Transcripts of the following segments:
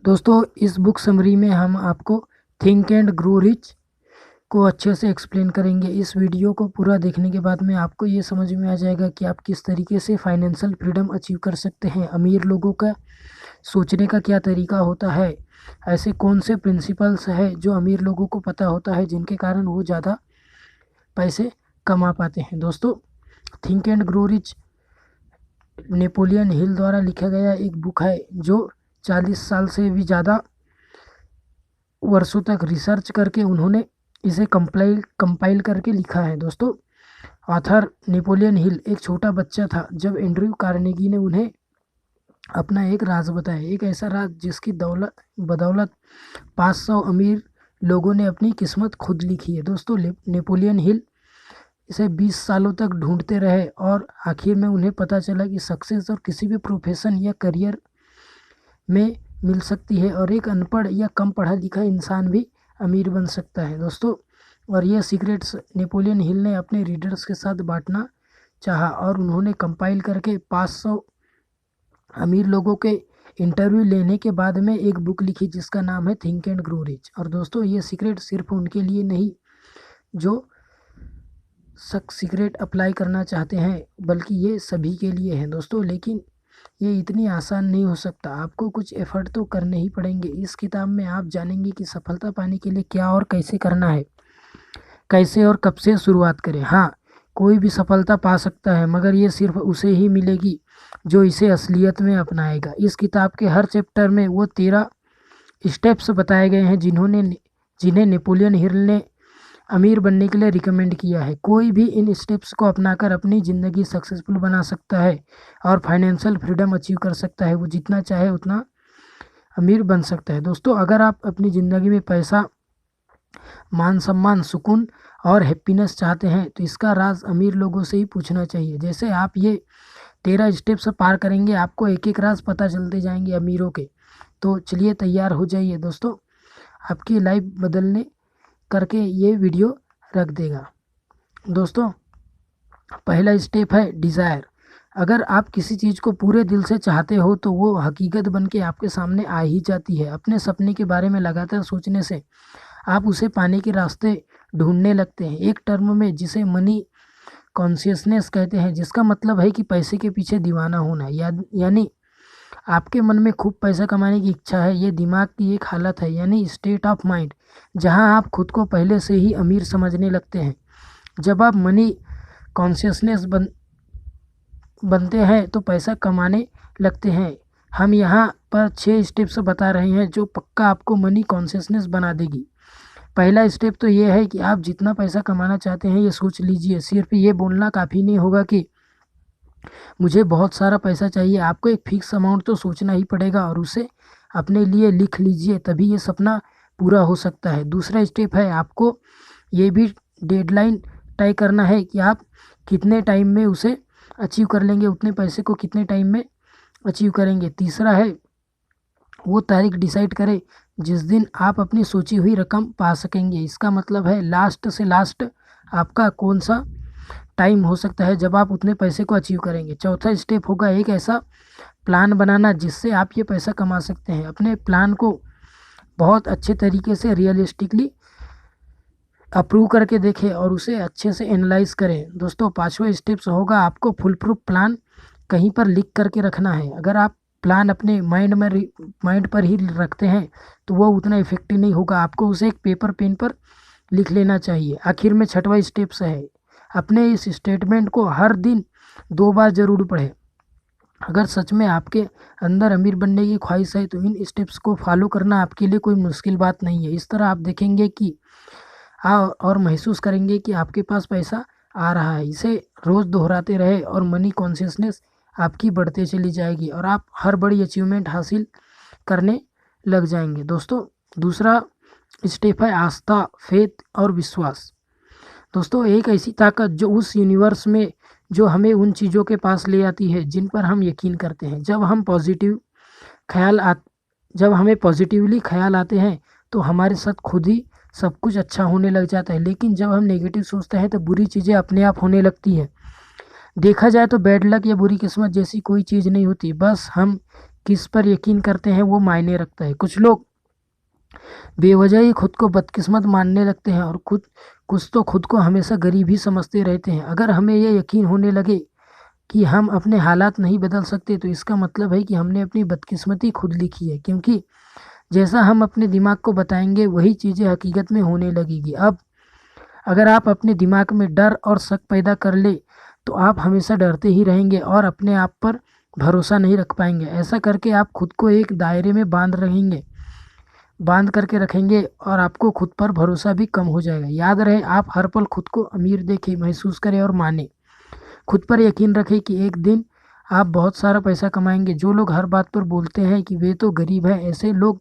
दोस्तों इस book summary में हम आपको थिंक एंड ग्रो रिच को अच्छे से एक्सप्लेन करेंगे। इस वीडियो को पूरा देखने के बाद में आपको ये समझ में आ जाएगा कि आप किस तरीके से फाइनेंशियल फ्रीडम अचीव कर सकते हैं। अमीर लोगों का सोचने का क्या तरीका होता है, ऐसे कौन से प्रिंसिपल्स है जो अमीर लोगों को पता होता है जिनके कारण वो ज़्यादा पैसे कमा पाते हैं। दोस्तों think and grow rich Napoleon Hill द्वारा लिखा गया एक बुक है जो 40 साल से भी ज़्यादा वर्षों तक रिसर्च करके उन्होंने इसे कंपाइल करके लिखा है। दोस्तों ऑथर नेपोलियन हिल एक छोटा बच्चा था जब एंड्रयू कार्नेगी ने उन्हें अपना एक राज बताया, एक ऐसा राज जिसकी बदौलत 500 अमीर लोगों ने अपनी किस्मत खुद लिखी है। दोस्तों नेपोलियन हिल इसे 20 सालों तक ढूंढते रहे और आखिर में उन्हें पता चला कि सक्सेस और किसी भी प्रोफेशन या करियर में मिल सकती है और एक अनपढ़ या कम पढ़ा लिखा इंसान भी अमीर बन सकता है। दोस्तों और ये सीक्रेट्स नेपोलियन हिल ने अपने रीडर्स के साथ बांटना चाहा और उन्होंने कंपाइल करके 500 अमीर लोगों के इंटरव्यू लेने के बाद में एक बुक लिखी जिसका नाम है थिंक एंड ग्रो रिच। और दोस्तों ये सीक्रेट सिर्फ उनके लिए नहीं जो सीक्रेट अप्लाई करना चाहते हैं, बल्कि ये सभी के लिए है। दोस्तों लेकिन ये इतनी आसान नहीं हो सकता, आपको कुछ एफर्ट तो करने ही पड़ेंगे। इस किताब में आप जानेंगे कि सफलता पाने के लिए क्या और कैसे करना है, कैसे और कब से शुरुआत करें। हाँ, कोई भी सफलता पा सकता है मगर ये सिर्फ उसे ही मिलेगी जो इसे असलियत में अपनाएगा। इस किताब के हर चैप्टर में वो 13 स्टेप्स बताए गए हैं जिन्हें नेपोलियन हिल ने अमीर बनने के लिए रिकमेंड किया है। कोई भी इन स्टेप्स को अपनाकर अपनी ज़िंदगी सक्सेसफुल बना सकता है और फाइनेंशियल फ्रीडम अचीव कर सकता है। वो जितना चाहे उतना अमीर बन सकता है। दोस्तों अगर आप अपनी ज़िंदगी में पैसा, मान सम्मान, सुकून और हैप्पीनेस चाहते हैं तो इसका राज अमीर लोगों से ही पूछना चाहिए। जैसे आप ये 13 स्टेप्स पार करेंगे आपको एक एक राज पता चलते जाएंगे अमीरों के। तो चलिए तैयार हो जाइए दोस्तों, आपकी लाइफ बदलने करके ये वीडियो रख देगा। दोस्तों पहला स्टेप है डिज़ायर। अगर आप किसी चीज़ को पूरे दिल से चाहते हो तो वो हकीकत बन के आपके सामने आ ही जाती है। अपने सपने के बारे में लगातार सोचने से आप उसे पाने के रास्ते ढूंढने लगते हैं। एक टर्म में जिसे मनी कॉन्शियसनेस कहते हैं, जिसका मतलब है कि पैसे के पीछे दीवाना होना, यानी आपके मन में खूब पैसा कमाने की इच्छा है। ये दिमाग की एक हालत है, यानी स्टेट ऑफ माइंड, जहां आप खुद को पहले से ही अमीर समझने लगते हैं। जब आप मनी कॉन्शियसनेस बनते हैं तो पैसा कमाने लगते हैं। हम यहाँ पर 6 स्टेप्स बता रहे हैं जो पक्का आपको मनी कॉन्शियसनेस बना देगी। पहला स्टेप तो ये है कि आप जितना पैसा कमाना चाहते हैं ये सोच लीजिए। सिर्फ ये बोलना काफ़ी नहीं होगा कि मुझे बहुत सारा पैसा चाहिए। आपको एक फिक्स अमाउंट तो सोचना ही पड़ेगा और उसे अपने लिए लिख लीजिए, तभी ये सपना पूरा हो सकता है। दूसरा स्टेप है आपको ये भी डेडलाइन तय करना है कि आप कितने टाइम में उसे अचीव कर लेंगे, उतने पैसे को कितने टाइम में अचीव करेंगे। तीसरा है वो तारीख डिसाइड करें जिस दिन आप अपनी सोची हुई रकम पा सकेंगे। इसका मतलब है लास्ट से लास्ट आपका कौन सा टाइम हो सकता है जब आप उतने पैसे को अचीव करेंगे। चौथा स्टेप होगा एक ऐसा प्लान बनाना जिससे आप ये पैसा कमा सकते हैं। अपने प्लान को बहुत अच्छे तरीके से रियलिस्टिकली अप्रूव करके देखें और उसे अच्छे से एनालाइज करें। दोस्तों पांचवा स्टेप्स होगा आपको फुल प्रूफ प्लान कहीं पर लिख करके रखना है। अगर आप प्लान अपने माइंड पर ही रखते हैं तो वो उतना इफेक्टिव नहीं होगा, आपको उसे एक पेपर पेन पर लिख लेना चाहिए। आखिर में छठवां स्टेप्स है अपने इस स्टेटमेंट को हर दिन 2 बार ज़रूर पढ़ें। अगर सच में आपके अंदर अमीर बनने की ख्वाहिश है तो इन स्टेप्स को फॉलो करना आपके लिए कोई मुश्किल बात नहीं है। इस तरह आप देखेंगे कि और महसूस करेंगे कि आपके पास पैसा आ रहा है। इसे रोज़ दोहराते रहे और मनी कॉन्शियसनेस आपकी बढ़ते चली जाएगी और आप हर बड़ी अचीवमेंट हासिल करने लग जाएंगे। दोस्तों दूसरा स्टेप है आस्था, फेथ और विश्वास। दोस्तों एक ऐसी ताकत जो उस यूनिवर्स में जो हमें उन चीज़ों के पास ले आती है जिन पर हम यकीन करते हैं। जब हमें पॉजिटिवली ख्याल आते हैं तो हमारे साथ खुद ही सब कुछ अच्छा होने लग जाता है, लेकिन जब हम नेगेटिव सोचते हैं तो बुरी चीज़ें अपने आप होने लगती है। देखा जाए तो बैड लक या बुरी किस्मत जैसी कोई चीज़ नहीं होती, बस हम किस पर यकीन करते हैं वो मायने रखता है। कुछ लोग बेवजह ही खुद को बदकिस्मत मानने लगते हैं और कुछ तो खुद को हमेशा गरीब ही समझते रहते हैं। अगर हमें यह यकीन होने लगे कि हम अपने हालात नहीं बदल सकते तो इसका मतलब है कि हमने अपनी बदकिस्मती खुद लिखी है, क्योंकि जैसा हम अपने दिमाग को बताएंगे वही चीज़ें हकीकत में होने लगेगी। अब अगर आप अपने दिमाग में डर और शक पैदा कर ले तो आप हमेशा डरते ही रहेंगे और अपने आप पर भरोसा नहीं रख पाएंगे। ऐसा करके आप खुद को एक दायरे में बांध करके रखेंगे और आपको खुद पर भरोसा भी कम हो जाएगा। याद रहे, आप हर पल खुद को अमीर देखें, महसूस करें और माने। खुद पर यकीन रखें कि एक दिन आप बहुत सारा पैसा कमाएंगे। जो लोग हर बात पर बोलते हैं कि वे तो गरीब हैं, ऐसे लोग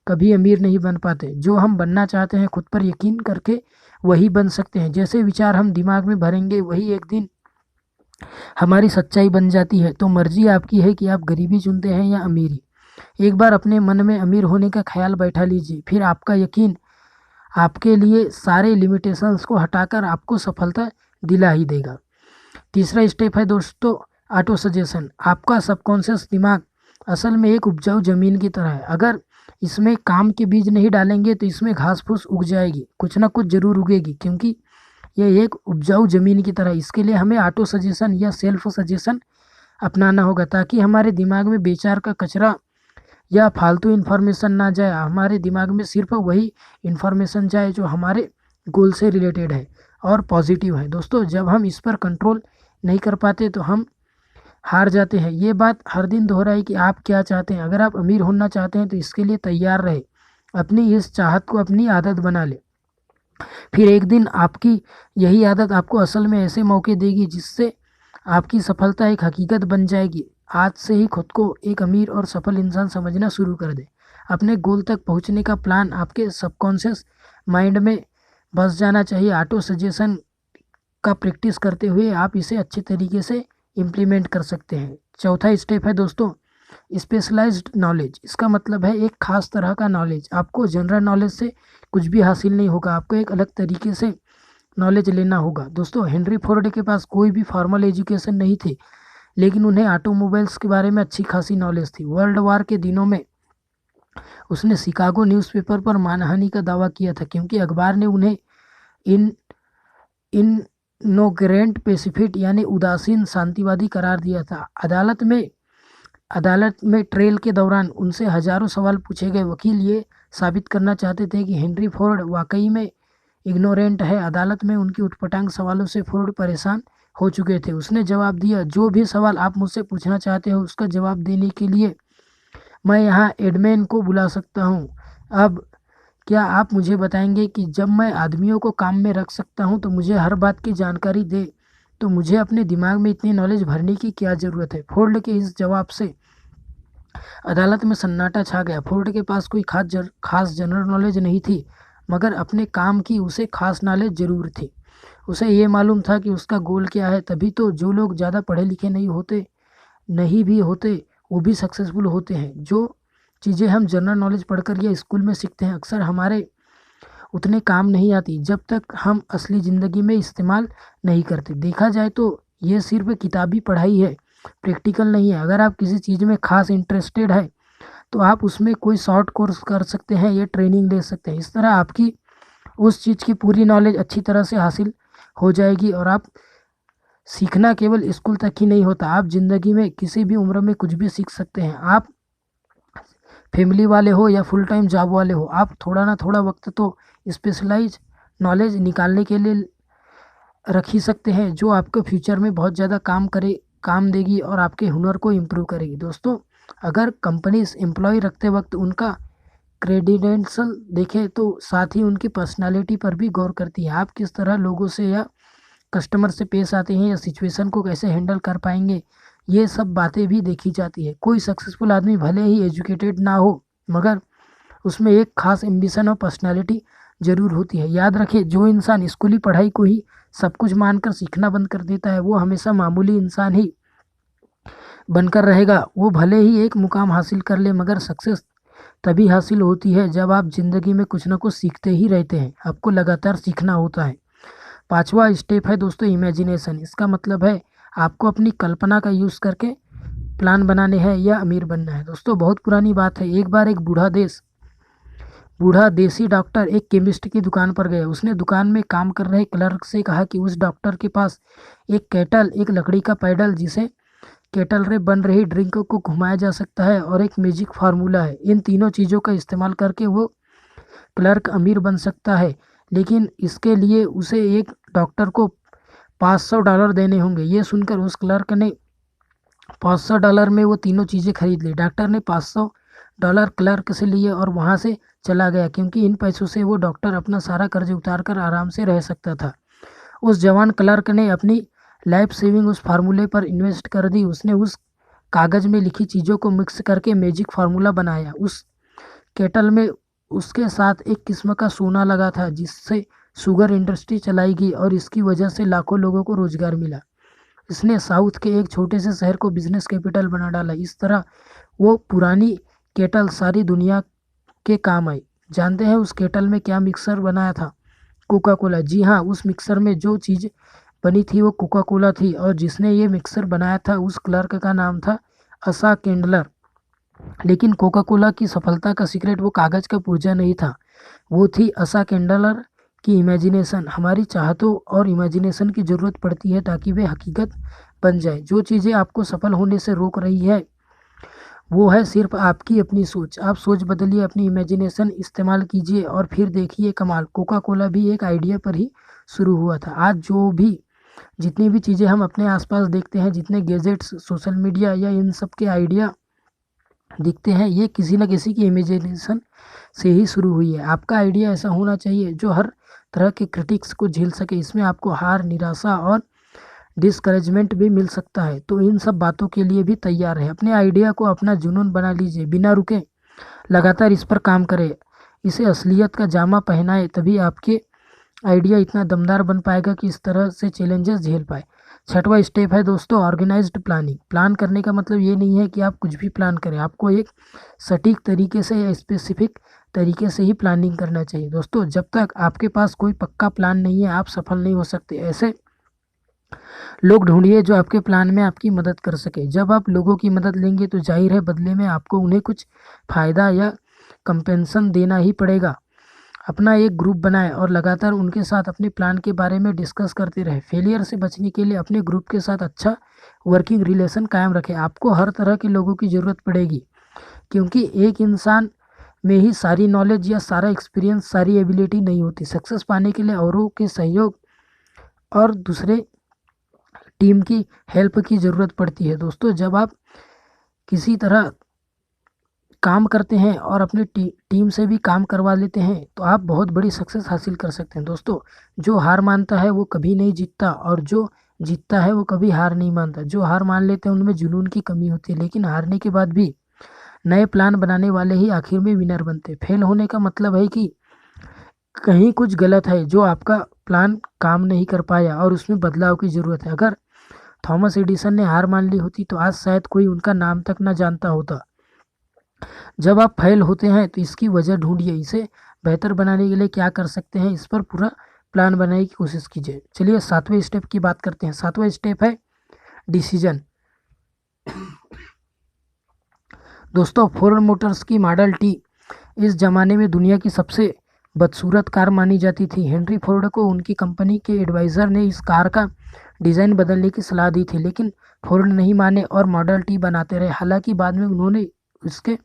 कभी अमीर नहीं बन पाते। जो हम बनना चाहते हैं खुद पर यकीन करके वही बन सकते हैं। जैसे विचार हम दिमाग में भरेंगे वही एक दिन हमारी सच्चाई बन जाती है। तो मर्जी आपकी है कि आप गरीबी चुनते हैं या अमीरी। एक बार अपने मन में अमीर होने का ख्याल बैठा लीजिए, फिर आपका यकीन आपके लिए सारे लिमिटेशंस को हटाकर आपको सफलता दिला ही देगा। तीसरा स्टेप है दोस्तों ऑटो सजेशन। आपका सबकॉन्शियस दिमाग असल में एक उपजाऊ जमीन की तरह है। अगर इसमें काम के बीज नहीं डालेंगे तो इसमें घास फूस उग जाएगी, कुछ ना कुछ जरूर उगेगी, क्योंकि यह एक उपजाऊ जमीन की तरह। इसके लिए हमें ऑटो सजेशन या सेल्फ सजेशन अपनाना होगा ताकि हमारे दिमाग में बेकार का कचरा या फालतू इन्फॉर्मेशन ना जाए। हमारे दिमाग में सिर्फ वही इन्फॉर्मेशन जाए जो हमारे गोल से रिलेटेड है और पॉजिटिव है। दोस्तों, जब हम इस पर कंट्रोल नहीं कर पाते तो हम हार जाते हैं। ये बात हर दिन दोहराई कि आप क्या चाहते हैं। अगर आप अमीर होना चाहते हैं तो इसके लिए तैयार रहे, अपनी इस चाहत को अपनी आदत बना ले। फिर एक दिन आपकी यही आदत आपको असल में ऐसे मौके देगी जिससे आपकी सफलता एक हकीकत बन जाएगी। आज से ही खुद को एक अमीर और सफल इंसान समझना शुरू कर दें। अपने गोल तक पहुंचने का प्लान आपके सबकॉन्शियस माइंड में बस जाना चाहिए। ऑटो सजेशन का प्रैक्टिस करते हुए आप इसे अच्छे तरीके से इम्प्लीमेंट कर सकते हैं। चौथा स्टेप है दोस्तों स्पेशलाइज्ड नॉलेज। इसका मतलब है एक खास तरह का नॉलेज। आपको जनरल नॉलेज से कुछ भी हासिल नहीं होगा, आपको एक अलग तरीके से नॉलेज लेना होगा। दोस्तों, हेनरी फोर्ड के पास कोई भी फॉर्मल एजुकेशन नहीं थी, लेकिन उन्हें ऑटोमोबाइल्स के बारे में अच्छी खासी नॉलेज थी। वर्ल्ड वार के दिनों में उसने शिकागो न्यूज़पेपर पर मानहानि का दावा किया था, क्योंकि अखबार ने उन्हें इन इनोग्रेंट पेसिफिस्ट यानी उदासीन शांतिवादी करार दिया था। अदालत में ट्रेल के दौरान उनसे हजारों सवाल पूछे गए। वकील ये साबित करना चाहते थे कि हेनरी फोर्ड वाकई में इग्नोरेंट है। अदालत में उनकी उटपटांग सवालों से फोर्ड परेशान हो चुके थे। उसने जवाब दिया, जो भी सवाल आप मुझसे पूछना चाहते हो उसका जवाब देने के लिए मैं यहाँ एडमैन को बुला सकता हूँ। अब क्या आप मुझे बताएंगे कि जब मैं आदमियों को काम में रख सकता हूँ तो मुझे हर बात की जानकारी दे, तो मुझे अपने दिमाग में इतनी नॉलेज भरने की क्या ज़रूरत है। फोर्ड के इस जवाब से अदालत में सन्नाटा छा गया। फोर्ड के पास कोई खास जनरल नॉलेज नहीं थी, मगर अपने काम की उसे खास नॉलेज ज़रूर थी। उसे ये मालूम था कि उसका गोल क्या है। तभी तो जो लोग ज़्यादा पढ़े लिखे नहीं भी होते वो भी सक्सेसफुल होते हैं। जो चीज़ें हम जनरल नॉलेज पढ़कर या स्कूल में सीखते हैं अक्सर हमारे उतने काम नहीं आती जब तक हम असली ज़िंदगी में इस्तेमाल नहीं करते। देखा जाए तो ये सिर्फ किताबी पढ़ाई है, प्रैक्टिकल नहीं है। अगर आप किसी चीज़ में खास इंटरेस्टेड है तो आप उसमें कोई शॉर्ट कोर्स कर सकते हैं या ट्रेनिंग ले सकते हैं। इस तरह आपकी उस चीज़ की पूरी नॉलेज अच्छी तरह से हासिल हो जाएगी। और आप सीखना केवल स्कूल तक ही नहीं होता, आप ज़िंदगी में किसी भी उम्र में कुछ भी सीख सकते हैं। आप फैमिली वाले हो या फुल टाइम जॉब वाले हो, आप थोड़ा ना थोड़ा वक्त तो स्पेशलाइज नॉलेज निकालने के लिए रख ही सकते हैं, जो आपके फ्यूचर में बहुत ज़्यादा काम देगी और आपके हुनर को इम्प्रूव करेगी। दोस्तों, अगर कंपनीज एम्प्लॉय रखते वक्त उनका क्रेडेंशियल देखें तो साथ ही उनकी पर्सनालिटी पर भी गौर करती है। आप किस तरह लोगों से या कस्टमर से पेश आते हैं या सिचुएशन को कैसे हैंडल कर पाएंगे, ये सब बातें भी देखी जाती है। कोई सक्सेसफुल आदमी भले ही एजुकेटेड ना हो, मगर उसमें एक खास एम्बिशन और पर्सनालिटी ज़रूर होती है। याद रखें, जो इंसान स्कूली पढ़ाई को ही सब कुछ मानकर सीखना बंद कर देता है वो हमेशा मामूली इंसान ही बनकर रहेगा। वो भले ही एक मुकाम हासिल कर ले, मगर सक्सेस तभी हासिल होती है जब आप ज़िंदगी में कुछ ना कुछ सीखते ही रहते हैं। आपको लगातार सीखना होता है। पांचवा स्टेप है दोस्तों इमेजिनेशन। इसका मतलब है आपको अपनी कल्पना का यूज़ करके प्लान बनाने हैं या अमीर बनना है। दोस्तों बहुत पुरानी बात है, एक बार एक बूढ़ा देसी डॉक्टर एक केमिस्ट की दुकान पर गया। उसने दुकान में काम कर रहे क्लर्क से कहा कि उस डॉक्टर के पास एक केटल, एक लकड़ी का पैडल जिसे केटल रे बन रही ड्रिंक को घुमाया जा सकता है, और एक मैजिक फार्मूला है। इन तीनों चीज़ों का इस्तेमाल करके वो क्लर्क अमीर बन सकता है, लेकिन इसके लिए उसे एक डॉक्टर को $500 देने होंगे। ये सुनकर उस क्लर्क ने $500 में वो तीनों चीज़ें खरीद ली। डॉक्टर ने $500 क्लर्क से लिए और वहाँ से चला गया, क्योंकि इन पैसों से वो डॉक्टर अपना सारा कर्ज उतार कर आराम से रह सकता था। उस जवान क्लर्क ने अपनी लाइफ सेविंग उस फार्मूले पर इन्वेस्ट कर दी। उसने उस कागज़ में लिखी चीज़ों को मिक्स करके मैजिक फार्मूला बनाया। उस केटल में उसके साथ एक किस्म का सोना लगा था, जिससे शुगर इंडस्ट्री चलाई गई और इसकी वजह से लाखों लोगों को रोजगार मिला। इसने साउथ के एक छोटे से शहर को बिजनेस कैपिटल बना डाला। इस तरह वो पुरानी केटल सारी दुनिया के काम आई। जानते हैं उस केटल में क्या मिक्सर बनाया था? Coca Cola. जी हाँ, उस मिक्सर में जो चीज़ बनी थी वो कोका कोला थी, और जिसने ये मिक्सर बनाया था उस क्लर्क का नाम था असा केंडलर। लेकिन कोका कोला की सफलता का सीक्रेट वो कागज़ का पुर्जा नहीं था, वो थी असा केंडलर की इमेजिनेशन। हमारी चाहतों और इमेजिनेशन की ज़रूरत पड़ती है ताकि वे हकीकत बन जाए। जो चीज़ें आपको सफल होने से रोक रही है वो है सिर्फ आपकी अपनी सोच। आप सोच बदलिए, अपनी इमेजिनेशन इस्तेमाल कीजिए और फिर देखिए कमाल। कोका कोला भी एक आइडिया पर ही शुरू हुआ था। आज जो भी जितनी भी चीज़ें हम अपने आसपास देखते हैं, जितने गैजेट्स, सोशल मीडिया या इन सब के आइडिया दिखते हैं, ये किसी न किसी की इमेजिनेशन से ही शुरू हुई है। आपका आइडिया ऐसा होना चाहिए जो हर तरह के क्रिटिक्स को झेल सके। इसमें आपको हार, निराशा और डिस्करेजमेंट भी मिल सकता है, तो इन सब बातों के लिए भी तैयार है। अपने आइडिया को अपना जुनून बना लीजिए, बिना रुके लगातार इस पर काम करें, इसे असलियत का जामा पहनाए, तभी आपके आइडिया इतना दमदार बन पाएगा कि इस तरह से चैलेंजेस झेल पाए। छठवां स्टेप है दोस्तों ऑर्गेनाइज्ड प्लानिंग। प्लान करने का मतलब ये नहीं है कि आप कुछ भी प्लान करें, आपको एक सटीक तरीके से या स्पेसिफिक तरीके से ही प्लानिंग करना चाहिए। दोस्तों जब तक आपके पास कोई पक्का प्लान नहीं है आप सफल नहीं हो सकते। ऐसे लोग ढूंढिए जो आपके प्लान में आपकी मदद कर सके। जब आप लोगों की मदद लेंगे तो जाहिर है बदले में आपको उन्हें कुछ फ़ायदा या कंपेंसन देना ही पड़ेगा। अपना एक ग्रुप बनाएं और लगातार उनके साथ अपने प्लान के बारे में डिस्कस करते रहें। फेलियर से बचने के लिए अपने ग्रुप के साथ अच्छा वर्किंग रिलेशन कायम रखें। आपको हर तरह के लोगों की ज़रूरत पड़ेगी, क्योंकि एक इंसान में ही सारी नॉलेज या सारा एक्सपीरियंस, सारी एबिलिटी नहीं होती। सक्सेस पाने के लिए औरों के सहयोग और दूसरे टीम की हेल्प की ज़रूरत पड़ती है। दोस्तों जब आप किसी तरह काम करते हैं और अपनी टीम से भी काम करवा लेते हैं तो आप बहुत बड़ी सक्सेस हासिल कर सकते हैं। दोस्तों जो हार मानता है वो कभी नहीं जीतता, और जो जीतता है वो कभी हार नहीं मानता। जो हार मान लेते हैं उनमें जुनून की कमी होती है, लेकिन हारने के बाद भी नए प्लान बनाने वाले ही आखिर में विनर बनते। फेल होने का मतलब है कि कहीं कुछ गलत है, जो आपका प्लान काम नहीं कर पाया और उसमें बदलाव की ज़रूरत है। अगर थॉमस एडिसन ने हार मान ली होती तो आज शायद कोई उनका नाम तक न जानता होता। जब आप फेल होते हैं तो इसकी वजह ढूंढिए, इसे बेहतर बनाने के लिए क्या कर सकते हैं, इस पर पूरा प्लान बनाने की कोशिश कीजिए। चलिए 7वें स्टेप की बात करते हैं। 7वां स्टेप है डिसीजन। दोस्तों फोर्ड मोटर्स की मॉडल टी इस ज़माने में दुनिया की सबसे बदसूरत कार मानी जाती थी। हेनरी फोर्ड को उनकी कंपनी के एडवाइज़र ने इस कार का डिज़ाइन बदलने की सलाह दी थी, लेकिन फोर्ड नहीं माने और मॉडल टी बनाते रहे। हालांकि बाद में उन्होंने उसके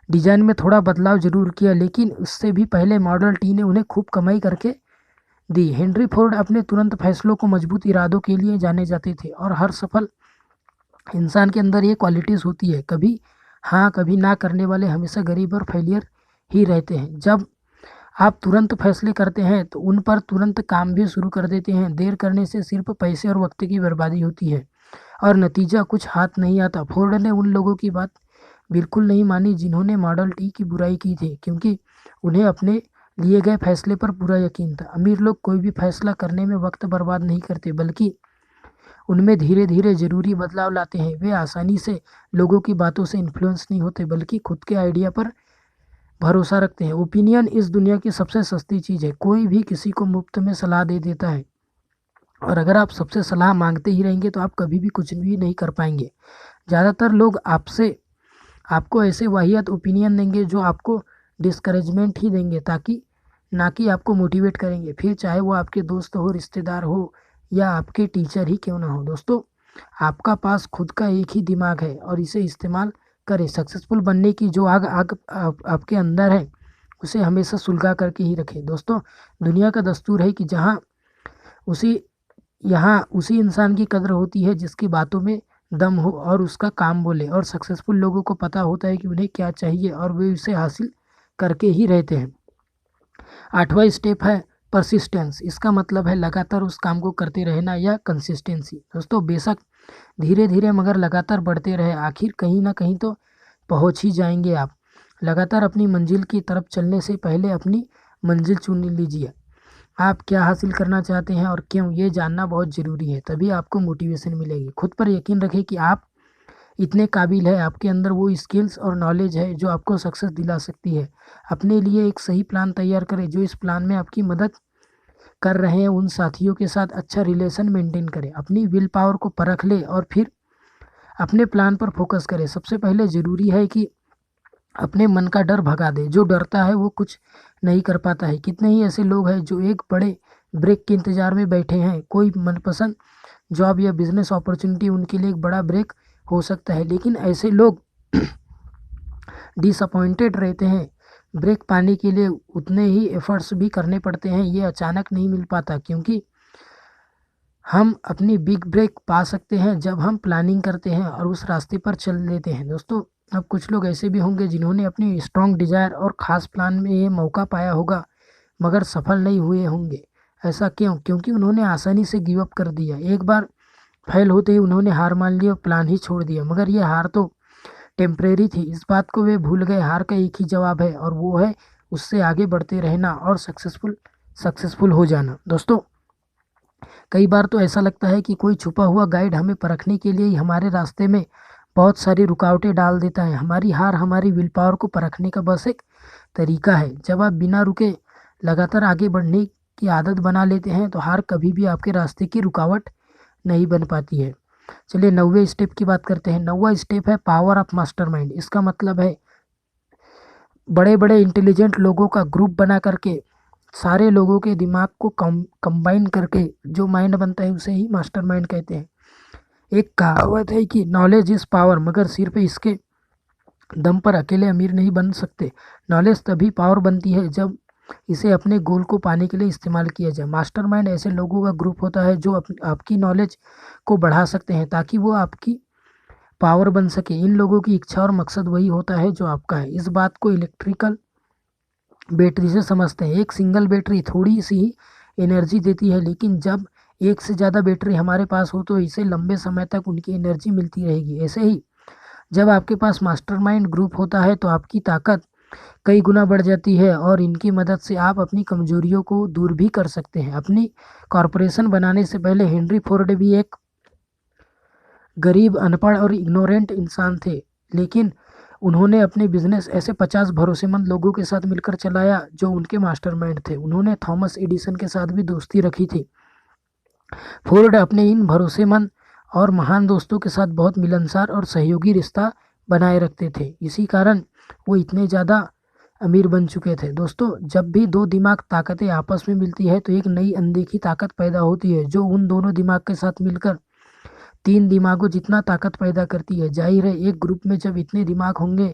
डिज़ाइन में थोड़ा बदलाव जरूर किया, लेकिन उससे भी पहले मॉडल टी ने उन्हें खूब कमाई करके दी। हेनरी फोर्ड अपने तुरंत फैसलों को मजबूत इरादों के लिए जाने जाते थे, और हर सफल इंसान के अंदर ये क्वालिटीज़ होती है। कभी हाँ कभी ना करने वाले हमेशा गरीब और फेलियर ही रहते हैं। जब आप तुरंत फैसले करते हैं तो उन पर तुरंत काम भी शुरू कर देते हैं। देर करने से सिर्फ पैसे और वक्त की बर्बादी होती है और नतीजा कुछ हाथ नहीं आता। फोर्ड ने उन लोगों की बात बिल्कुल नहीं मानी जिन्होंने मॉडल टी की बुराई की थी, क्योंकि उन्हें अपने लिए गए फैसले पर पूरा यकीन था। अमीर लोग कोई भी फैसला करने में वक्त बर्बाद नहीं करते, बल्कि उनमें धीरे धीरे ज़रूरी बदलाव लाते हैं। वे आसानी से लोगों की बातों से इन्फ्लुएंस नहीं होते, बल्कि खुद के आइडिया पर भरोसा रखते हैं। ओपिनियन इस दुनिया की सबसे सस्ती चीज़ है। कोई भी किसी को मुफ्त में सलाह दे देता है और अगर आप सबसे सलाह मांगते ही रहेंगे तो आप कभी भी कुछ भी नहीं कर पाएंगे। ज़्यादातर लोग आपको ऐसे वाहियात ओपिनियन देंगे जो आपको डिस्करेजमेंट ही देंगे, ताकि ना कि आपको मोटिवेट करेंगे, फिर चाहे वो आपके दोस्त हो, रिश्तेदार हो या आपके टीचर ही क्यों ना हो। दोस्तों, आपका पास खुद का एक ही दिमाग है और इसे इस्तेमाल करें। सक्सेसफुल बनने की जो आग आग आपके अंदर है उसे हमेशा सुलगा करके ही रखें। दोस्तों, दुनिया का दस्तूर है कि उसी उसी इंसान की कदर होती है जिसकी बातों में दम हो और उसका काम बोले। और सक्सेसफुल लोगों को पता होता है कि उन्हें क्या चाहिए और वे उसे हासिल करके ही रहते हैं। 8वां स्टेप है परसिस्टेंस। इसका मतलब है लगातार उस काम को करते रहना या कंसिस्टेंसी। दोस्तों, बेशक धीरे धीरे मगर लगातार बढ़ते रहे, आखिर कहीं ना कहीं तो पहुंच ही जाएंगे आप। लगातार अपनी मंजिल की तरफ चलने से पहले अपनी मंजिल चुन लीजिए। आप क्या हासिल करना चाहते हैं और क्यों, ये जानना बहुत ज़रूरी है, तभी आपको मोटिवेशन मिलेगी। खुद पर यकीन रखें कि आप इतने काबिल है, आपके अंदर वो स्किल्स और नॉलेज है जो आपको सक्सेस दिला सकती है। अपने लिए एक सही प्लान तैयार करें। जो इस प्लान में आपकी मदद कर रहे हैं उन साथियों के साथ अच्छा रिलेशन मेंटेन करें। अपनी विल पावर को परख ले और फिर अपने प्लान पर फोकस करें। सबसे पहले ज़रूरी है कि अपने मन का डर भगा दे। जो डरता है वो कुछ नहीं कर पाता है। कितने ही ऐसे लोग हैं जो एक बड़े ब्रेक के इंतज़ार में बैठे हैं। कोई मनपसंद जॉब या बिजनेस अपॉर्चुनिटी उनके लिए एक बड़ा ब्रेक हो सकता है, लेकिन ऐसे लोग डिसअपॉइंटेड रहते हैं। ब्रेक पाने के लिए उतने ही एफर्ट्स भी करने पड़ते हैं। ये अचानक नहीं मिल पाता, क्योंकि हम अपनी बिग ब्रेक पा सकते हैं जब हम प्लानिंग करते हैं और उस रास्ते पर चल लेते हैं। दोस्तों, अब कुछ लोग ऐसे भी होंगे जिन्होंने अपनी स्ट्रॉन्ग डिज़ायर और ख़ास प्लान में ये मौका पाया होगा मगर सफल नहीं हुए होंगे। ऐसा क्यों? क्योंकि उन्होंने आसानी से गिव अप कर दिया। एक बार फेल होते ही उन्होंने हार मान ली और प्लान ही छोड़ दिया। मगर ये हार तो टेम्परेरी थी, इस बात को वे भूल गए। हार का एक ही जवाब है और वो है उससे आगे बढ़ते रहना और सक्सेसफुल हो जाना। दोस्तों, कई बार तो ऐसा लगता है कि कोई छुपा हुआ गाइड हमें परखने के लिए ही हमारे रास्ते में बहुत सारी रुकावटें डाल देता है। हमारी हार हमारी विल पावर को परखने का बस एक तरीका है। जब आप बिना रुके लगातार आगे बढ़ने की आदत बना लेते हैं तो हार कभी भी आपके रास्ते की रुकावट नहीं बन पाती है। चलिए 9वें स्टेप की बात करते हैं। 9वां स्टेप है पावर ऑफ मास्टरमाइंड। इसका मतलब है बड़े बड़े इंटेलिजेंट लोगों का ग्रुप बना करके सारे लोगों के दिमाग को कंबाइन करके जो माइंड बनता है उसे ही मास्टरमाइंड कहते हैं। एक कहावत है कि नॉलेज इज़ पावर, मगर सिर्फ इसके दम पर अकेले अमीर नहीं बन सकते। नॉलेज तभी पावर बनती है जब इसे अपने गोल को पाने के लिए इस्तेमाल किया जाए। मास्टरमाइंड ऐसे लोगों का ग्रुप होता है जो आपकी नॉलेज को बढ़ा सकते हैं ताकि वो आपकी पावर बन सके। इन लोगों की इच्छा और मकसद वही होता है जो आपका है। इस बात को इलेक्ट्रिकल बैटरी से समझते हैं। एक सिंगल बैटरी थोड़ी सी ही एनर्जी देती है, लेकिन जब एक से ज़्यादा बैटरी हमारे पास हो तो इसे लंबे समय तक उनकी एनर्जी मिलती रहेगी। ऐसे ही जब आपके पास मास्टरमाइंड ग्रुप होता है तो आपकी ताकत कई गुना बढ़ जाती है और इनकी मदद से आप अपनी कमजोरियों को दूर भी कर सकते हैं। अपनी कॉरपोरेशन बनाने से पहले हेनरी फोर्ड भी एक गरीब, अनपढ़ और इग्नोरेंट इंसान थे, लेकिन उन्होंने अपने बिजनेस ऐसे 50 भरोसेमंद लोगों के साथ मिलकर चलाया जो उनके मास्टरमाइंड थे। उन्होंने थॉमस एडिसन के साथ भी दोस्ती रखी थी। फोर्ड अपने इन भरोसेमंद और महान दोस्तों के साथ बहुत मिलनसार और सहयोगी रिश्ता बनाए रखते थे। इसी कारण वो इतने ज़्यादा अमीर बन चुके थे। दोस्तों, जब भी दो दिमाग ताकतें आपस में मिलती है तो एक नई अनदेखी ताकत पैदा होती है जो उन दोनों दिमाग के साथ मिलकर 3 दिमागों जितना ताकत पैदा करती है। जाहिर है, एक ग्रुप में जब इतने दिमाग होंगे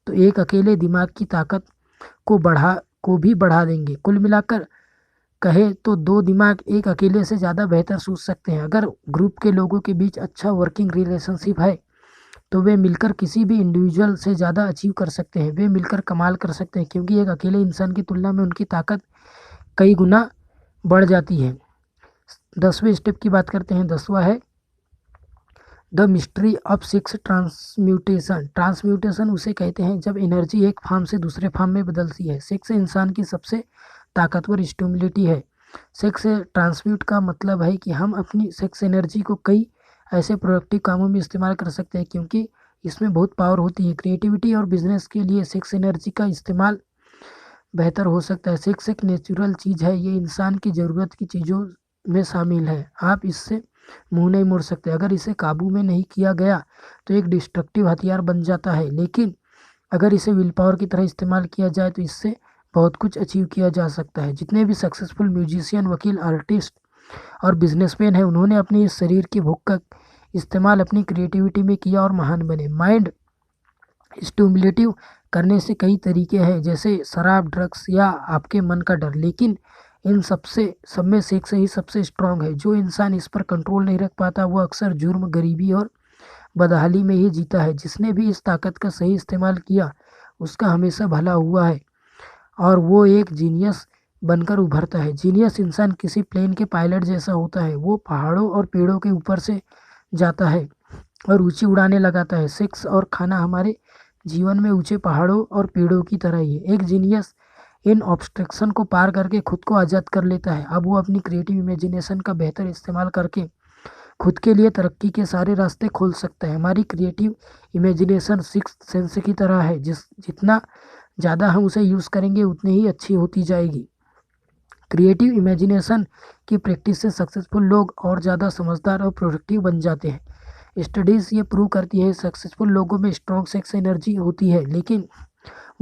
तो एक अकेले दिमाग की ताकत को भी बढ़ा देंगे। कुल मिलाकर कहे तो 2 दिमाग एक अकेले से ज़्यादा बेहतर सोच सकते हैं। अगर ग्रुप के लोगों के बीच अच्छा वर्किंग रिलेशनशिप है तो वे मिलकर किसी भी इंडिविजुअल से ज़्यादा अचीव कर सकते हैं। वे मिलकर कमाल कर सकते हैं, क्योंकि एक अकेले इंसान की तुलना में उनकी ताकत कई गुना बढ़ जाती है। 10वें स्टेप की बात करते हैं। 10वां है the mystery of sex transmutation. Transmutation उसे कहते हैं जब एनर्जी एक फॉर्म से दूसरे फॉर्म में बदलती है। सेक्स इंसान की सबसे ताकतवर स्टिमुलिटी है। सेक्स ट्रांसम्यूट का मतलब है कि हम अपनी सेक्स एनर्जी को कई ऐसे प्रोडक्टिव कामों में इस्तेमाल कर सकते हैं, क्योंकि इसमें बहुत पावर होती है। क्रिएटिविटी और बिजनेस के लिए सेक्स एनर्जी का इस्तेमाल बेहतर हो सकता है। सेक्स एक नेचुरल चीज़ है, ये इंसान की ज़रूरत की चीज़ों में शामिल है। आप इससे मुंह नहीं मोड़ सकते। अगर इसे काबू में नहीं किया गया तो एक डिस्ट्रक्टिव हथियार बन जाता है, लेकिन अगर इसे विल पावर की तरह इस्तेमाल किया जाए तो इससे बहुत कुछ अचीव किया जा सकता है। जितने भी सक्सेसफुल म्यूजिशियन, वकील, आर्टिस्ट और बिजनेसमैन हैं, उन्होंने अपने इस शरीर की भूख का इस्तेमाल अपनी क्रिएटिविटी में किया और महान बने। माइंड स्टिमुलेटिव करने से कई तरीके हैं, जैसे शराब, ड्रग्स या आपके मन का डर, लेकिन इन सब में सेक्स ही सबसे स्ट्रांग है। जो इंसान इस पर कंट्रोल नहीं रख पाता वो अक्सर जुर्म, गरीबी और बदहाली में ही जीता है। जिसने भी इस ताकत का सही इस्तेमाल किया उसका हमेशा भला हुआ है और वो एक जीनियस बनकर उभरता है। जीनियस इंसान किसी प्लेन के पायलट जैसा होता है। वो पहाड़ों और पेड़ों के ऊपर से जाता है और ऊंची उड़ानें लगाता है। सेक्स और खाना हमारे जीवन में ऊंचे पहाड़ों और पेड़ों की तरह ही है। एक जीनियस इन ऑब्स्ट्रक्शन को पार करके खुद को आज़ाद कर लेता है। अब वो अपनी क्रिएटिव इमेजिनेशन का बेहतर इस्तेमाल करके खुद के लिए तरक्की के सारे रास्ते खोल सकता है। हमारी क्रिएटिव इमेजिनेशन सिक्स्थ सेंस की तरह है, जितना ज़्यादा हम उसे यूज़ करेंगे उतनी ही अच्छी होती जाएगी। क्रिएटिव इमेजिनेशन की प्रैक्टिस से सक्सेसफुल लोग और ज़्यादा समझदार और प्रोडक्टिव बन जाते हैं। स्टडीज़ ये प्रूव करती है सक्सेसफुल लोगों में स्ट्रॉन्ग सेक्स एनर्जी होती है, लेकिन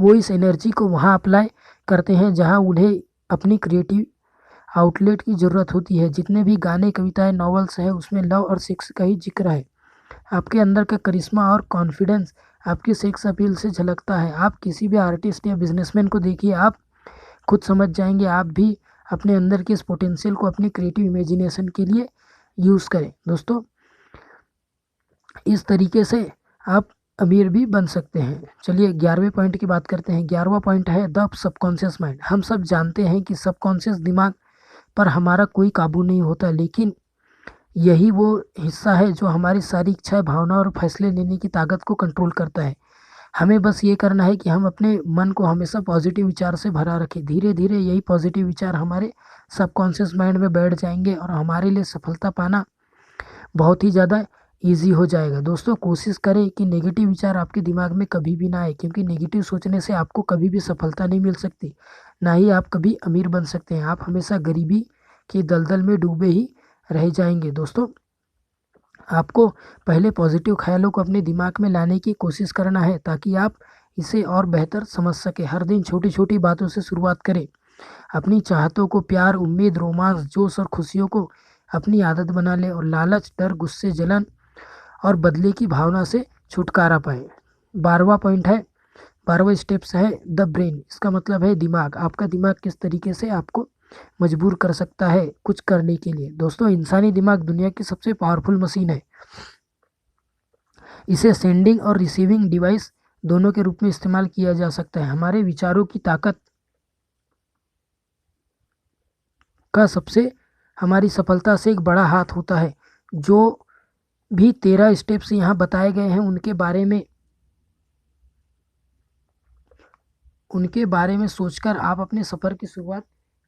वो इस एनर्जी को वहाँ अप्लाई करते हैं जहाँ उन्हें अपनी क्रिएटिव आउटलेट की ज़रूरत होती है। जितने भी गाने, कविताएं, नॉवेल्स हैं उसमें लव और सेक्स का ही जिक्र है। आपके अंदर का करिश्मा और कॉन्फिडेंस आपकी सेक्स अपील से झलकता है। आप किसी भी आर्टिस्ट या बिजनेसमैन को देखिए, आप खुद समझ जाएंगे। आप भी अपने अंदर के इस पोटेंशियल को अपनी क्रिएटिव इमेजिनेशन के लिए यूज़ करें। दोस्तों, इस तरीके से आप अमीर भी बन सकते हैं। चलिए 11वें पॉइंट की बात करते हैं। 11वां पॉइंट है द सबकॉन्शियस माइंड। हम सब जानते हैं कि सबकॉन्शियस दिमाग पर हमारा कोई काबू नहीं होता, लेकिन यही वो हिस्सा है जो हमारी सारी इच्छाएं, भावना और फैसले लेने की ताकत को कंट्रोल करता है। हमें बस ये करना है कि हम अपने मन को हमेशा पॉजिटिव विचार से भरा रखें। धीरे धीरे यही पॉजिटिव विचार हमारे सबकॉन्शियस माइंड में बैठ जाएंगे और हमारे लिए सफलता पाना बहुत ही ज़्यादा ईजी हो जाएगा। दोस्तों, कोशिश करें कि नेगेटिव विचार आपके दिमाग में कभी भी ना आए, क्योंकि नेगेटिव सोचने से आपको कभी भी सफलता नहीं मिल सकती, ना ही आप कभी अमीर बन सकते हैं। आप हमेशा गरीबी के दलदल में डूबे ही रह जाएंगे। दोस्तों, आपको पहले पॉजिटिव ख्यालों को अपने दिमाग में लाने की कोशिश करना है ताकि आप इसे और बेहतर समझ सके। हर दिन छोटी छोटी बातों से शुरुआत करें। अपनी चाहतों को प्यार, उम्मीद, रोमांस, जोश और खुशियों को अपनी आदत बना लें और लालच, डर, गुस्से, जलन और बदले की भावना से छुटकारा पाएं। 12वां पॉइंट है, 12वां स्टेप्स है द ब्रेन। इसका मतलब है दिमाग। आपका दिमाग किस तरीके से आपको मजबूर कर सकता है कुछ करने के लिए। दोस्तों, इंसानी दिमाग दुनिया की सबसे पावरफुल मशीन है। इसे सेंडिंग और रिसीविंग डिवाइस दोनों के रूप में इस्तेमाल किया जा सकता है। हमारे विचारों की ताकत का सबसे हमारी सफलता से एक बड़ा हाथ होता है। जो भी 13 स्टेप्स यहाँ बताए गए हैं उनके बारे में सोचकर आप अपने सफ़र की शुरुआत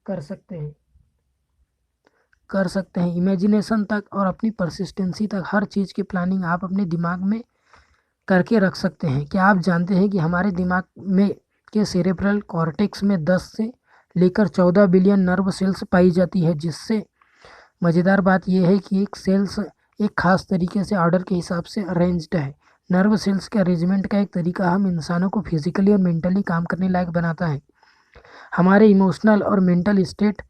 कर सकते हैं। इमेजिनेशन तक और अपनी परसिस्टेंसी तक हर चीज़ की प्लानिंग आप अपने दिमाग में करके रख सकते हैं। क्या आप जानते हैं कि हमारे दिमाग में के सेरेब्रल कॉर्टेक्स में 10 से लेकर 14 बिलियन नर्व सेल्स पाई जाती है, जिससे मज़ेदार बात यह है कि एक सेल्स एक खास तरीके से ऑर्डर के हिसाब से अरेंज्ड है। नर्व सेल्स के अरेंजमेंट का एक तरीका हम इंसानों को फिजिकली और मेंटली काम करने लायक बनाता है। हमारे इमोशनल और मेंटल स्टेट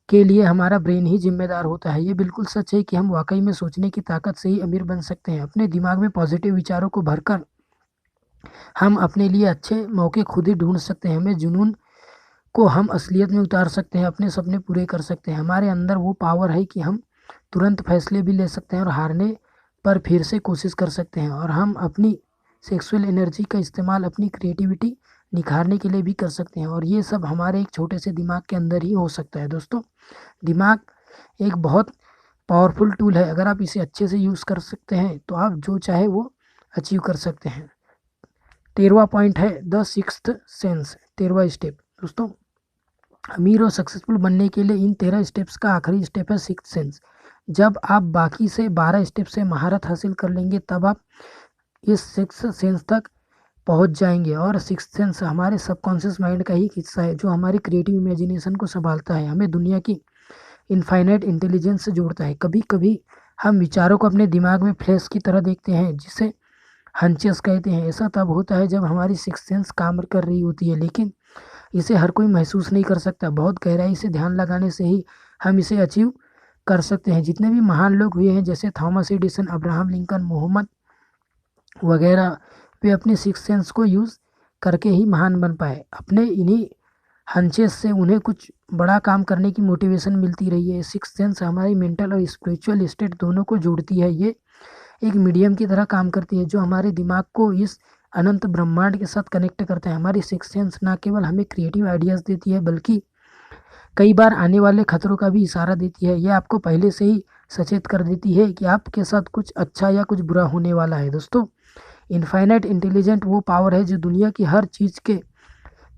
के लिए हमारा ब्रेन ही जिम्मेदार होता है। ये बिल्कुल सच है कि हम वाकई में सोचने की ताकत से ही अमीर बन सकते हैं। अपने दिमाग में पॉजिटिव विचारों को भरकर हम अपने लिए अच्छे मौके खुद ही ढूंढ सकते हैं। हमें जुनून को हम असलियत में उतार सकते हैं, अपने सपने पूरे कर सकते हैं। हमारे अंदर वो पावर है कि हम तुरंत फैसले भी ले सकते हैं और हारने पर फिर से कोशिश कर सकते हैं। और हम अपनी सेक्सुअल एनर्जी का इस्तेमाल अपनी क्रिएटिविटी निखारने के लिए भी कर सकते हैं, और ये सब हमारे एक छोटे से दिमाग के अंदर ही हो सकता है। दोस्तों, दिमाग एक बहुत पावरफुल टूल है। अगर आप इसे अच्छे से यूज़ कर सकते हैं तो आप जो चाहे वो अचीव कर सकते हैं। 13वां पॉइंट है द सिक्स्थ सेंस। 13वां स्टेप। दोस्तों, अमीर और सक्सेसफुल बनने के लिए इन 13 स्टेप्स का आखिरी स्टेप है सिक्स्थ सेंस। जब आप बाकी से 12 स्टेप से महारत हासिल कर लेंगे तब आप इस सिक्स्थ सेंस तक पहुंच जाएंगे। और सिक्स्थ सेंस हमारे सबकॉन्शियस माइंड का ही हिस्सा है जो हमारी क्रिएटिव इमेजिनेशन को संभालता है। हमें दुनिया की इनफाइनाइट इंटेलिजेंस से जोड़ता है। कभी कभी हम विचारों को अपने दिमाग में फ्लैश की तरह देखते हैं, जिसे हंचेस कहते हैं। ऐसा तब होता है जब हमारी सिक्स सेंस काम कर रही होती है, लेकिन इसे हर कोई महसूस नहीं कर सकता। बहुत गहराई से ध्यान लगाने से ही हम इसे अचीव कर सकते हैं। जितने भी महान लोग हुए हैं, जैसे Thomas Edison, Abraham Lincoln, Mohammed वगैरह, वे अपने सिक्स सेंस को यूज़ करके ही महान बन पाए। अपने इन्हीं हंचेस से उन्हें कुछ बड़ा काम करने की मोटिवेशन मिलती रही है। सिक्स सेंस हमारी मेंटल और स्पिरिचुअल स्टेट दोनों को जोड़ती है। ये एक मीडियम की तरह काम करती है जो हमारे दिमाग को इस अनंत ब्रह्मांड के साथ कनेक्ट करता है। हमारी सिक्स सेंस ना केवल हमें क्रिएटिव आइडियाज़ देती है, बल्कि कई बार आने वाले खतरों का भी इशारा देती है। यह आपको पहले से ही सचेत कर देती है कि आपके साथ कुछ अच्छा या कुछ बुरा होने वाला है। दोस्तों, इनफाइनाइट इंटेलिजेंट वो पावर है जो दुनिया की हर चीज़ के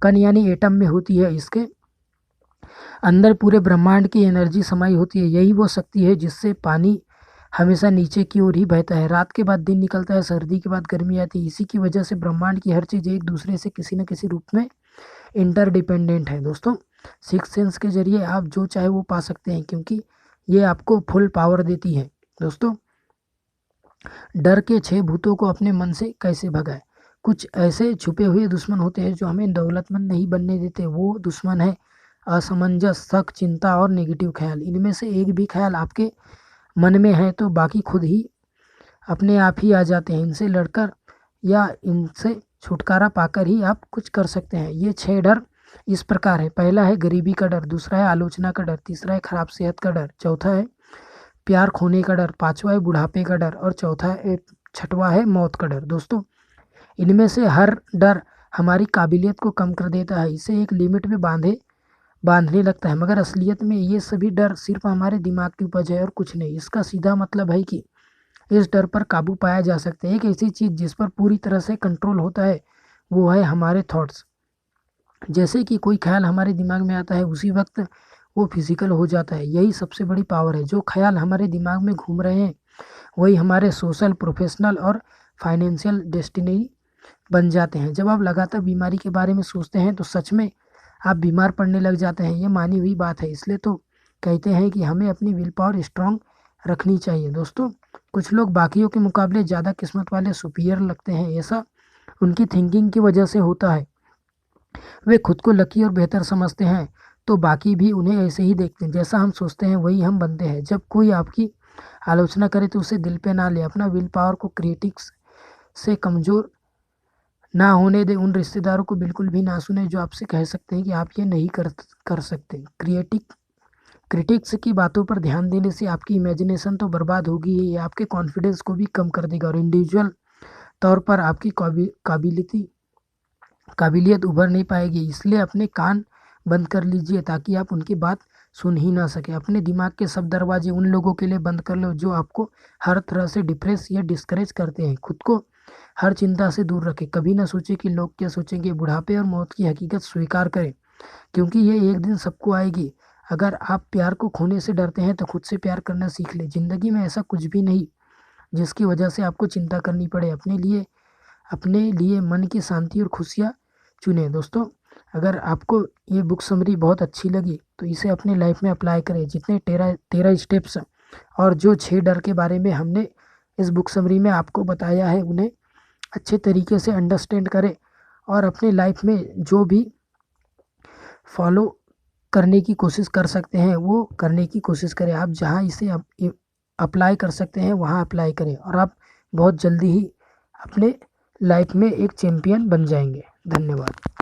कण यानी एटम में होती है। इसके अंदर पूरे ब्रह्मांड की एनर्जी समाई होती है। यही वो शक्ति है जिससे पानी हमेशा नीचे की ओर ही बहता है, रात के बाद दिन निकलता है, सर्दी के बाद गर्मी आती है। इसी की वजह से ब्रह्मांड की हर चीज़ एक दूसरे से किसी न किसी रूप में इंटरडिपेंडेंट है। दोस्तों, सिक्स सेंस के जरिए आप जो चाहे वो पा सकते हैं, क्योंकि ये आपको फुल पावर देती है। दोस्तों, डर के 6 भूतों को अपने मन से कैसे भगाएं। कुछ ऐसे छुपे हुए दुश्मन होते हैं जो हमें दौलतमंद नहीं बनने देते। वो दुश्मन है असमंजस, शक, चिंता और नेगेटिव ख्याल। इनमें से एक भी ख्याल आपके मन में है तो बाकी खुद ही अपने आप ही आ जाते हैं। इनसे लड़कर या इनसे छुटकारा पाकर ही आप कुछ कर सकते हैं। ये 6 डर इस प्रकार है। पहला है गरीबी का डर, दूसरा है आलोचना का डर, तीसरा है खराब सेहत का डर, चौथा है प्यार खोने का डर, पांचवा है बुढ़ापे का डर और छठवा है मौत का डर। दोस्तों, इनमें से हर डर हमारी काबिलियत को कम कर देता है, इसे एक लिमिट में बांधने लगता है, मगर असलियत में ये सभी डर सिर्फ हमारे दिमाग की उपज है और कुछ नहीं। इसका सीधा मतलब है कि इस डर पर काबू पाया जा सकता है। एक ऐसी चीज़ जिस पर पूरी तरह से कंट्रोल होता है वो है हमारे थॉट्स। जैसे कि कोई ख्याल हमारे दिमाग में आता है, उसी वक्त वो फिजिकल हो जाता है। यही सबसे बड़ी पावर है। जो ख्याल हमारे दिमाग में घूम रहे हैं वही हमारे सोशल, प्रोफेशनल और फाइनेंशियल डेस्टिनी बन जाते हैं। जब आप लगातार बीमारी के बारे में सोचते हैं तो सच में आप बीमार पड़ने लग जाते हैं। ये मानी हुई बात है। इसलिए तो कहते हैं कि हमें अपनी विल पावर स्ट्रांग रखनी चाहिए। दोस्तों, कुछ लोग बाकियों के मुकाबले ज़्यादा किस्मत वाले, सुपीरियर लगते हैं। ऐसा उनकी थिंकिंग की वजह से होता है। वे खुद को लकी और बेहतर समझते हैं, तो बाकी भी उन्हें ऐसे ही देखते हैं। जैसा हम सोचते हैं वही हम बनते हैं। जब कोई आपकी आलोचना करे तो उसे दिल पे ना ले। अपना विल पावर को क्रिटिक्स से कमज़ोर ना होने दे। उन रिश्तेदारों को बिल्कुल भी ना सुने जो आपसे कह सकते हैं कि आप ये नहीं कर सकते। क्रिटिक्स की बातों पर ध्यान देने से आपकी इमेजिनेशन तो बर्बाद होगी ही, ये आपके कॉन्फिडेंस को भी कम कर देगा और इंडिविजुअल तौर पर आपकी काबिलियत उभर नहीं पाएगी। इसलिए अपने कान बंद कर लीजिए ताकि आप उनकी बात सुन ही ना सके। अपने दिमाग के सब दरवाजे उन लोगों के लिए बंद कर लो जो आपको हर तरह से डिप्रेस या डिस्करेज करते हैं। खुद को हर चिंता से दूर रखें। कभी ना सोचे कि लोग क्या सोचेंगे। बुढ़ापे और मौत की हकीकत स्वीकार करें, क्योंकि ये एक दिन सबको आएगी। अगर आप प्यार को खोने से डरते हैं तो खुद से प्यार करना सीख लें। ज़िंदगी में ऐसा कुछ भी नहीं जिसकी वजह से आपको चिंता करनी पड़े। अपने लिए मन की शांति और खुशियाँ चुनें। दोस्तों, अगर आपको ये बुक समरी बहुत अच्छी लगी तो इसे अपने लाइफ में अप्लाई करें। जितने 13 स्टेप्स और जो 6 डर के बारे में हमने इस बुक समरी में आपको बताया है उन्हें अच्छे तरीके से अंडरस्टैंड करें और अपने लाइफ में जो भी फॉलो करने की कोशिश कर सकते हैं वो करने की कोशिश करें। आप जहाँ इसे अप्लाई कर सकते हैं वहाँ अप्लाई करें और आप बहुत जल्दी ही अपने लाइफ में एक चैम्पियन बन जाएंगे। धन्यवाद।